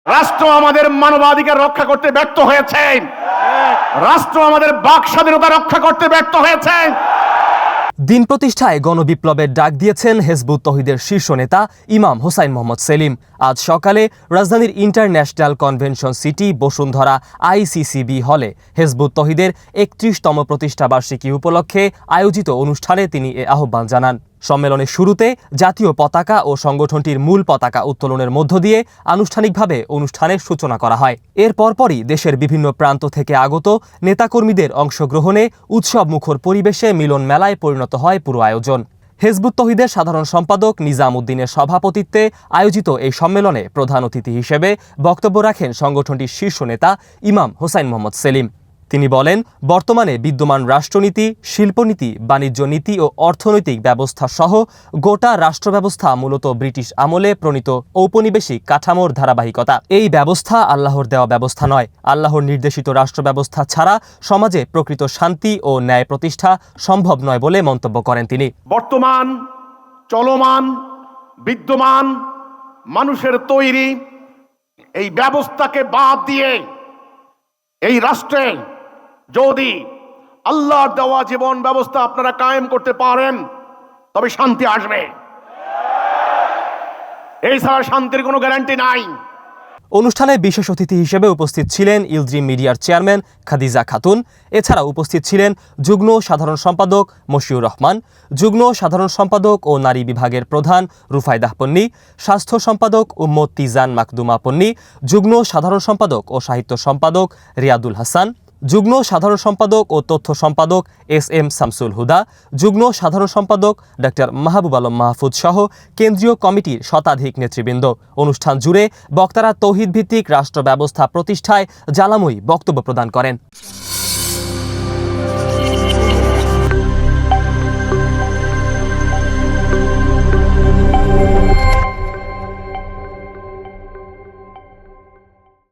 রাষ্ট্র আমাদের মানবাধিকার রক্ষা করতে ব্যর্থ হয়েছে, রাষ্ট্র আমাদের বাক স্বাধীনতা রক্ষা করতে ব্যর্থ হয়েছে। দিন প্রতিষ্ঠায় গণবিপ্লবের ডাক দিয়েছেন হিজবুত তৌহিদের শীর্ষ নেতা ইমাম হোসাইন মোহাম্মদ সেলিম। আজ সকালে রাজধানীর international convention city Bashundhara ICCB হলে হিজবুত তৌহিদের ৩১তম প্রতিষ্ঠাবার্ষিকী উপলক্ষে আয়োজিত অনুষ্ঠানে তিনি এ আহ্বান জানান। সম্মেলনের শুরুতে জাতীয় পতাকা ও সংগঠনটির মূল পতাকা উত্তোলনের মধ্য দিয়ে আনুষ্ঠানিকভাবে অনুষ্ঠানের সূচনা করা হয়। এর পরপরই দেশের বিভিন্ন প্রান্ত থেকে আগত নেতাকর্মীদের অংশগ্রহণে উৎসবমুখর পরিবেশে মিলন মেলায় পরিণত হয় পুরো আয়োজন। হিজবুত তৌহিদের সাধারণ সম্পাদক নিজাম উদ্দিনের সভাপতিত্বে আয়োজিত এই সম্মেলনে প্রধান অতিথি হিসেবে বক্তব্য রাখেন সংগঠনটির শীর্ষ নেতা ইমাম হোসাইন মোহাম্মদ সেলিম। তিনি বলেন, বর্তমানে বিদ্যমান রাষ্ট্রনীতি, শিল্পনীতি, বাণিজ্য নীতি ও অর্থনৈতিক ব্যবস্থা সহ গোটা রাষ্ট্র ব্যবস্থা মূলত ব্রিটিশ আমলে প্রণীত ঔপনিবেশিক কাঠামোর ধারাবাহিকতা। এই ব্যবস্থা আল্লাহর দেওয়া ব্যবস্থা নয়। আল্লাহর নির্দেশিত রাষ্ট্র ব্যবস্থা ছাড়া সমাজে প্রকৃত শান্তি ও ন্যায় প্রতিষ্ঠা সম্ভব নয় বলে মন্তব্য করেন তিনি। বর্তমান চলমান বিদ্যমান মানুষের তৈরি এই ব্যবস্থাকে বাদ দিয়ে এই রাষ্ট্রে যদি আল্লাহর দেওয়া জীবন ব্যবস্থা আপনারা কায়েম করতে পারেন তবে শান্তি আসবে। এই ছাড়া শান্তির কোনো গ্যারান্টি নাই। অনুষ্ঠানে বিশেষ অতিথি হিসেবে উপস্থিত ছিলেন ইলড্রিম মিডিয়ার চেয়ারম্যান খাদিজা খাতুন। এছাড়া উপস্থিত ছিলেন যুগ্ম সাধারণ সম্পাদক মশিউর রহমান, যুগ্ম সাধারণ সম্পাদক ও নারী বিভাগের প্রধান রুফায়দাহ পন্নী, স্বাস্থ্য সম্পাদক উম্মত তিজান মাকদুমা পন্নী, যুগ্ম সাধারণ সম্পাদক ও সাহিত্য সম্পাদক রিয়াদুল হাসান, যুগ্ম সাধারণ সম্পাদক ও তথ্য সম্পাদক SM শামসুল হুদা, যুগ্ম সাধারণ সম্পাদক ডা মাহবুব আলম মাহফুজ সহ কেন্দ্রীয় কমিটির শতাধিক নেতৃবৃন্দ। অনুষ্ঠান জুড়ে বক্তারা তৌহিদ ভিত্তিক রাষ্ট্র ব্যবস্থা প্রতিষ্ঠায় জ্বালাময়ী বক্তব্য প্রদান করেন।